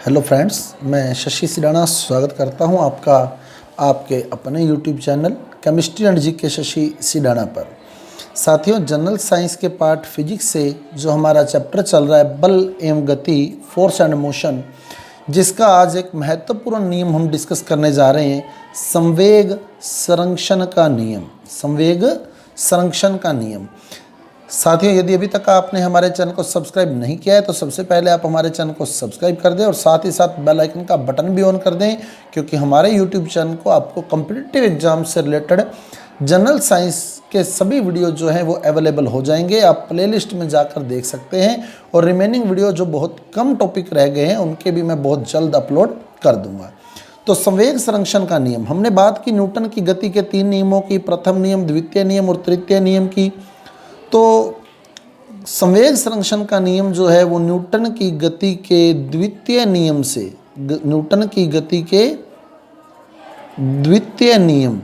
Hello friends, मैं शशि सिडाना स्वागत करता हूं आपका आपके अपने यूट्यूब चैनल केमिस्ट्री एंड जी के शशि सिडाना पर। साथियों, जनरल साइंस के पार्ट फिजिक्स से जो हमारा चैप्टर चल रहा है बल एवं गति, फोर्स एंड मोशन, जिसका आज एक महत्वपूर्ण नियम हम डिस्कस करने जा रहे हैं, संवेग संरक्षण का नियम। संवेग संरक्षण का नियम। साथियों, यदि अभी तक आपने हमारे चैनल को सब्सक्राइब नहीं किया है तो सबसे पहले आप हमारे चैनल को सब्सक्राइब कर दें और साथ ही साथ बेल आइकन का बटन भी ऑन कर दें, क्योंकि हमारे यूट्यूब चैनल को आपको कॉम्पिटिटिव एग्जाम से रिलेटेड जनरल साइंस के सभी वीडियो जो हैं वो अवेलेबल हो जाएंगे। आप प्लेलिस्ट में जाकर देख सकते हैं और रिमेनिंग वीडियो जो बहुत कम टॉपिक रह गए हैं उनके भी मैं बहुत जल्द अपलोड कर दूंगा। तो संवेग संरक्षण का नियम, हमने बात की न्यूटन की गति के 3 नियमों की, प्रथम नियम, द्वितीय नियम और तृतीय नियम की। तो संवेग संरक्षण का नियम जो है वो न्यूटन की गति के द्वितीय नियम से, न्यूटन की गति के द्वितीय नियम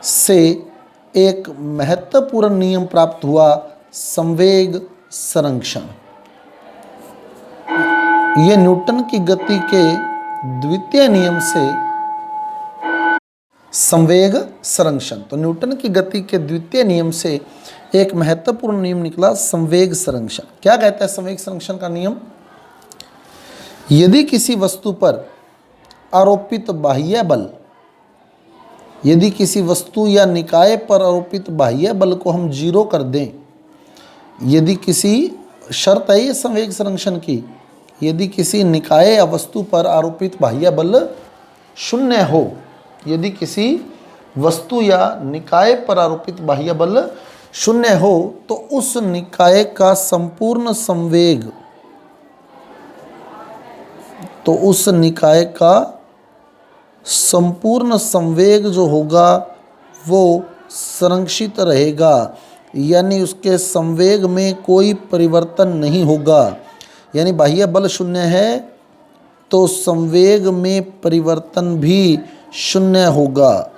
से एक महत्वपूर्ण नियम प्राप्त हुआ, संवेग संरक्षण। ये न्यूटन की गति के द्वितीय नियम से संवेग संरक्षण। तो न्यूटन की गति के द्वितीय नियम से एक महत्वपूर्ण नियम निकला, संवेग संरक्षण। क्या कहता है संवेग संरक्षण का नियम? यदि किसी वस्तु पर आरोपित बाह्य बल, यदि किसी वस्तु या निकाय पर आरोपित बाह्य बल को हम जीरो कर दें, यदि किसी, शर्त है ये संवेग संरक्षण की, यदि किसी निकाय या वस्तु पर आरोपित बाह्य बल शून्य हो, यदि किसी वस्तु या निकाय पर आरोपित बाह्य बल शून्य हो, तो उस निकाय का संपूर्ण संवेग, तो उस निकाय का संपूर्ण संवेग जो होगा वो संरक्षित रहेगा, यानी उसके संवेग में कोई परिवर्तन नहीं होगा। यानी बाह्य बल शून्य है तो संवेग में परिवर्तन भी शून्य होगा।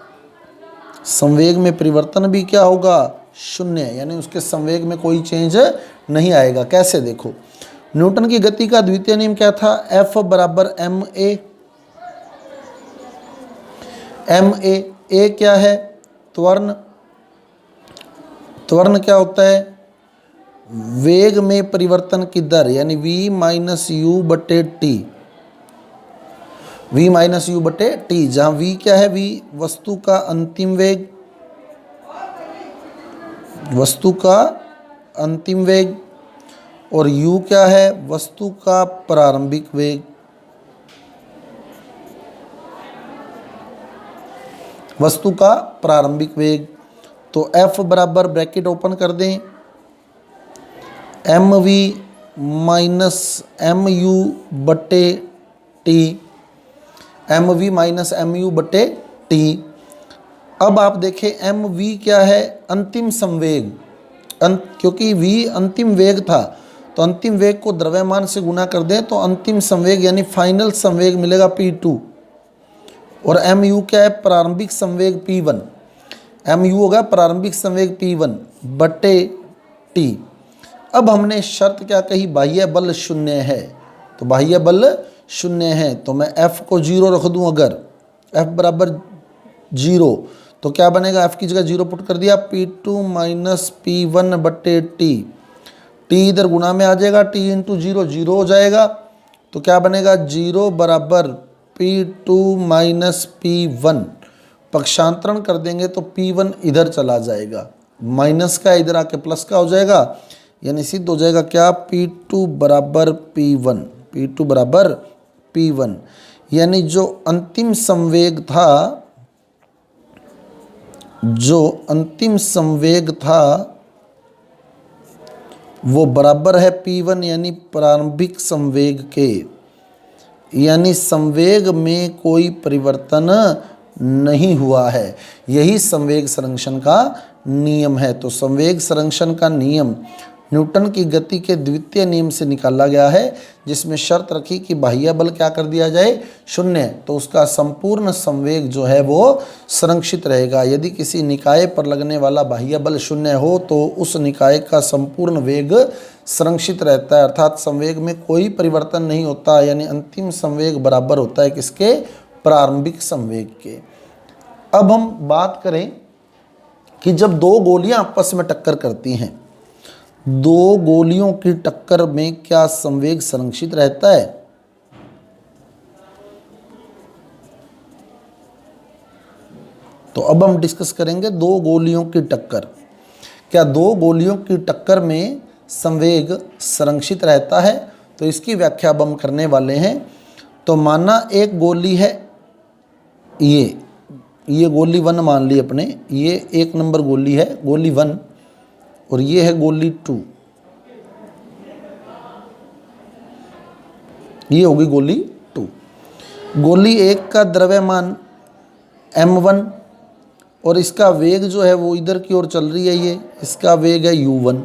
संवेग में परिवर्तन भी क्या होगा? शून्य, यानी उसके संवेग में कोई चेंज नहीं आएगा। कैसे? देखो, न्यूटन की गति का द्वितीय नियम क्या था? F बराबर एम ए। एम ए क्या है? त्वरण। त्वरण क्या होता है? वेग में परिवर्तन की दर, यानी v माइनस यू बटे टी। v माइनस यू बटे टी, जहाँ v क्या है? v वस्तु का अंतिम वेग, वस्तु का अंतिम वेग, और u क्या है? वस्तु का प्रारंभिक वेग। वस्तु का प्रारंभिक वेग। तो F बराबर, ब्रैकेट ओपन कर दें, M V minus M U बटे T, M V minus M U बटे टी। अब आप देखें एम वी क्या है? अंतिम संवेग। क्योंकि v अंतिम वेग था तो अंतिम वेग को द्रव्यमान से गुना कर दें तो अंतिम संवेग यानी फाइनल संवेग मिलेगा p2, और एम यू क्या है? प्रारंभिक संवेग p1। एम यू होगा प्रारंभिक संवेग p1 बटे t। अब हमने शर्त क्या कही? बाह्य बल शून्य है। तो बाह्य बल शून्य है तो मैं F को 0 रख दूं। अगर F बराबर 0 तो क्या बनेगा? F की जगह 0 पुट कर दिया, P2 माइनस P1 बटे टी। टी इधर गुणा में आ जाएगा, टी इंटू 0 0 हो जाएगा। तो क्या बनेगा? 0 बराबर P2 माइनस P1। पक्षांतरण कर देंगे तो P1 इधर चला जाएगा, माइनस का इधर आके प्लस का हो जाएगा, यानी सिद्ध हो जाएगा क्या? P2 बराबर P1। P2 बराबर P1, यानी जो अंतिम संवेग था, जो अंतिम संवेग था वो बराबर है P1 यानी प्रारंभिक संवेग के, यानी संवेग में कोई परिवर्तन नहीं हुआ है। यही संवेग संरक्षण का नियम है। तो संवेग संरक्षण का नियम न्यूटन की गति के द्वितीय नियम से निकाला गया है, जिसमें शर्त रखी कि बाह्य बल क्या कर दिया जाए, शून्य, तो उसका संपूर्ण संवेग जो है वो संरक्षित रहेगा। यदि किसी निकाय पर लगने वाला बाह्य बल शून्य हो तो उस निकाय का संपूर्ण वेग संरक्षित रहता है, अर्थात संवेग में कोई परिवर्तन नहीं होता, यानी अंतिम संवेग बराबर होता है किसके, प्रारंभिक संवेग के। अब हम बात करें कि जब दो गोलियां आपस में टक्कर करती हैं, दो गोलियों की टक्कर में क्या संवेग संरक्षित रहता है? तो अब हम डिस्कस करेंगे दो गोलियों की टक्कर। क्या दो गोलियों की टक्कर में संवेग संरक्षित रहता है? तो इसकी व्याख्या अब हम करने वाले हैं। तो माना एक गोली है, ये गोली 1 मान ली अपने, ये 1 नंबर गोली है, गोली 1, और ये है गोली 2, ये होगी गोली 2। गोली 1 का द्रव्यमान m1 और इसका वेग जो है वो इधर की ओर चल रही है, ये इसका वेग है u1।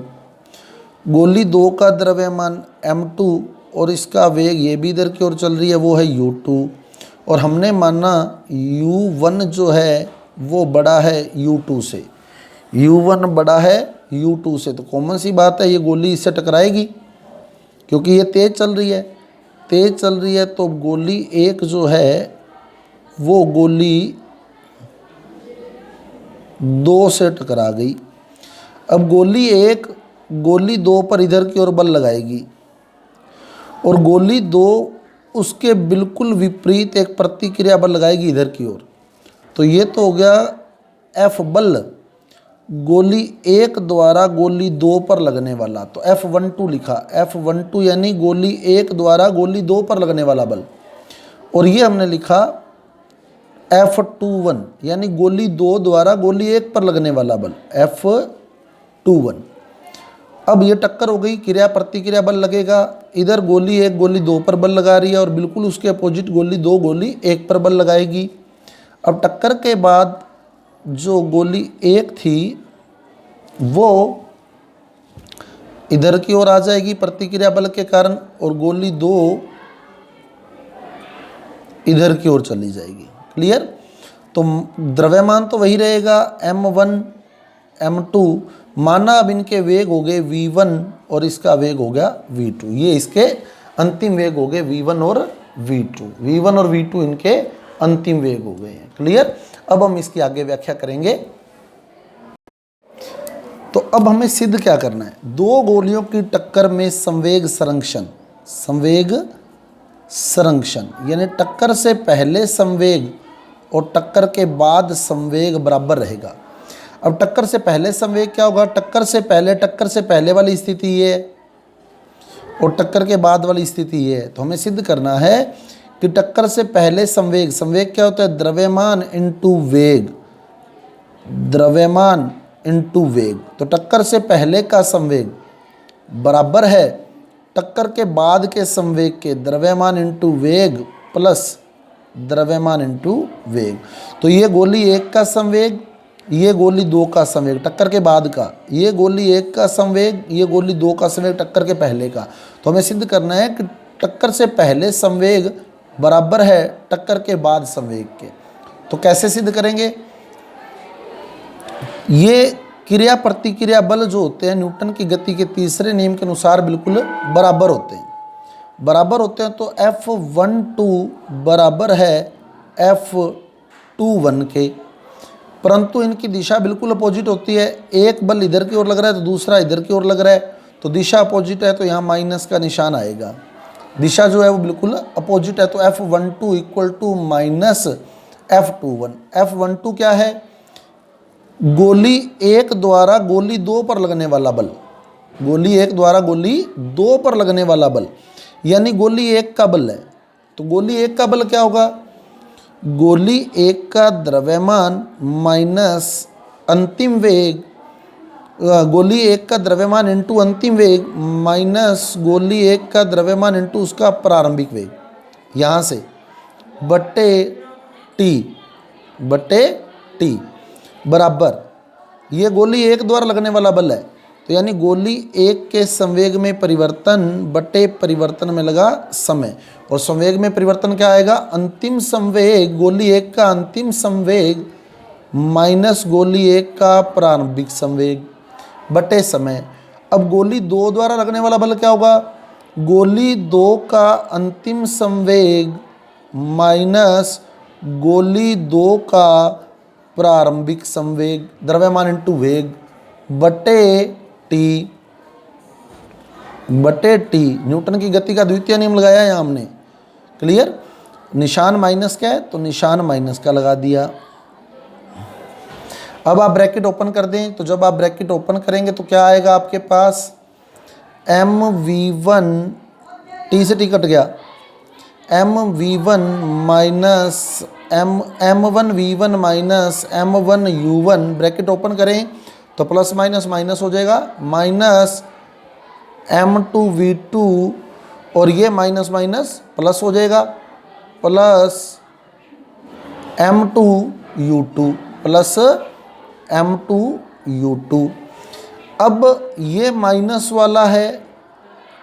गोली 2 का द्रव्यमान m2 और इसका वेग ये भी इधर की ओर चल रही है, वो है u2। और हमने माना u1 जो है वो बड़ा है u2 से, u1 बड़ा है u2 से, तो कॉमन सी बात है ये गोली इससे टकराएगी क्योंकि ये तेज चल रही है, तेज चल रही है। तो गोली 1 जो है वो गोली 2 से टकरा गई। अब गोली 1 गोली 2 पर इधर की ओर बल लगाएगी और गोली 2 उसके बिल्कुल विपरीत एक प्रतिक्रिया बल लगाएगी इधर की ओर। तो ये तो हो गया F बल गोली 1 द्वारा गोली 2 पर लगने वाला, तो F12 लिखा, F12 यानी गोली 1 द्वारा गोली 2 पर लगने वाला बल। और ये हमने लिखा F21 यानी गोली 2 द्वारा गोली 1 पर लगने वाला बल, F21। अब ये टक्कर हो गई, क्रिया प्रतिक्रिया बल लगेगा, इधर गोली 1 गोली 2 पर बल लगा रही है और बिल्कुल उसके अपोजिट गोली 2 गोली 1 पर बल लगाएगी। अब टक्कर के बाद जो गोली 1 थी वो इधर की ओर आ जाएगी प्रतिक्रिया बल के कारण और गोली 2 इधर की ओर चली जाएगी। क्लियर? तो द्रव्यमान तो वही रहेगा m1 m2, माना अब इनके वेग हो गए v1 और इसका वेग हो गया v2, ये इसके अंतिम वेग हो गए v1 और v2, v1 और v2 इनके अंतिम वेग हो गए हैं। क्लियर? अब हम इसकी आगे व्याख्या करेंगे। तो अब हमें सिद्ध क्या करना है, दो गोलियों की टक्कर में संवेग संरक्षण, संवेग संरक्षण यानी टक्कर से पहले संवेग और टक्कर के बाद संवेग बराबर रहेगा। अब टक्कर से पहले संवेग क्या होगा, टक्कर से पहले वाली स्थिति ये है और टक्कर के बाद वाली स्थिति ये है। तो हमें सिद्ध करना है कि टक्कर से पहले संवेग, संवेग क्या होता है, द्रव्यमान इनटू वेग, द्रव्यमान इनटू वेग। तो टक्कर से पहले का संवेग बराबर है टक्कर के बाद के संवेग के, द्रव्यमान इनटू वेग प्लस द्रव्यमान इनटू वेग। तो ये गोली 1 का संवेग, ये गोली 2 का संवेग टक्कर के बाद का, ये गोली 1 का संवेग, ये गोली 2 का संवेग टक्कर के पहले का। तो हमें सिद्ध करना है कि टक्कर से पहले संवेग बराबर है टक्कर के बाद संवेग के। तो कैसे सिद्ध करेंगे, ये क्रिया प्रतिक्रिया बल जो होते हैं न्यूटन की गति के तीसरे नियम के अनुसार बिल्कुल बराबर होते हैं, बराबर होते हैं। तो F12 बराबर है F21 के, परंतु इनकी दिशा बिल्कुल अपोजिट होती है, एक बल इधर की ओर लग रहा है तो दूसरा इधर की ओर लग रहा है, तो दिशा अपोजिट है तो यहाँ माइनस का निशान आएगा, दिशा जो है वो बिल्कुल अपोजिट है। तो F12 equal to minus F21। F12 क्या है, गोली 1 द्वारा गोली 2 पर लगने वाला बल, गोली 1 द्वारा गोली 2 पर लगने वाला बल, यानी गोली 1 का बल है। तो गोली 1 का बल क्या होगा, गोली 1 का द्रव्यमान माइनस अंतिम वेग, गोली 1 का द्रव्यमान इंटू अंतिम वेग माइनस गोली 1 का द्रव्यमान इंटू उसका प्रारंभिक वेग, यहाँ से बट्टे टी बराबर, ये गोली 1 द्वारा लगने वाला बल है तो यानी गोली 1 के संवेग में परिवर्तन बटे परिवर्तन में लगा समय, और संवेग में परिवर्तन क्या आएगा, अंतिम संवेग गोली 1 का अंतिम संवेग माइनस गोली 1 का प्रारंभिक संवेग बटे समय। अब गोली 2 द्वारा लगने वाला बल क्या होगा, गोली 2 का अंतिम संवेग माइनस गोली 2 का प्रारंभिक संवेग, द्रव्यमान इंटू वेग बटे टी। न्यूटन की गति का द्वितीय नियम लगाया है हमने, क्लियर। निशान माइनस क्या है, तो निशान माइनस का लगा दिया। अब आप ब्रैकेट ओपन कर दें, तो जब आप ब्रैकेट ओपन करेंगे तो क्या आएगा आपके पास, mv1 टी से टी कट गया, mv1 minus m1v1 minus m1u1, bracket open करें तो प्लस माइनस माइनस हो जाएगा, माइनस m2v2, और ये माइनस माइनस प्लस हो जाएगा, प्लस m2u2 प्लस m2u2। अब ये माइनस वाला है,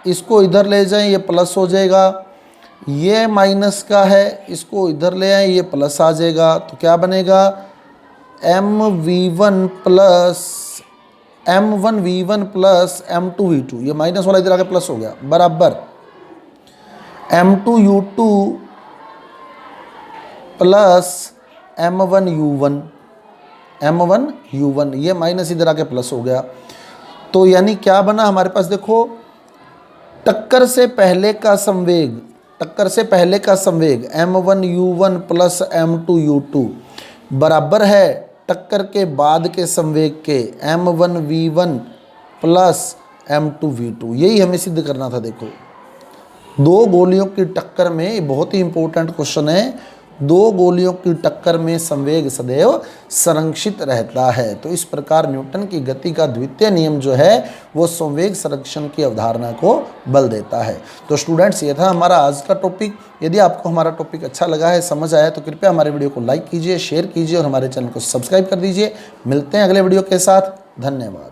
इसको इधर ले जाएं, ये प्लस हो जाएगा। ये माइनस का है, इसको इधर ले आएं, ये प्लस आ जाएगा। तो क्या बनेगा, m1v1 प्लस m2v2, ये माइनस वाला इधर आके प्लस हो गया, बराबर m2u2 प्लस m1u1, ये माइनस इधर आके प्लस हो गया। तो यानी क्या बना हमारे पास, देखो टक्कर से पहले का संवेग m1u1 प्लस m2u2 बराबर है टक्कर के बाद के संवेग के m1v1 प्लस m2v2। यही हमें सिद्ध करना था। देखो दो गोलियों की टक्कर में, बहुत ही इंपॉर्टेंट क्वेश्चन है, दो गोलियों की टक्कर में संवेग सदैव संरक्षित रहता है। तो इस प्रकार न्यूटन की गति का द्वितीय नियम जो है वो संवेग संरक्षण की अवधारणा को बल देता है। तो स्टूडेंट्स, ये था हमारा आज का टॉपिक। यदि आपको हमारा टॉपिक अच्छा लगा है, समझ आया, तो कृपया हमारे वीडियो को लाइक कीजिए, शेयर कीजिए और हमारे चैनल को सब्सक्राइब कर दीजिए। मिलते हैं अगले वीडियो के साथ। धन्यवाद।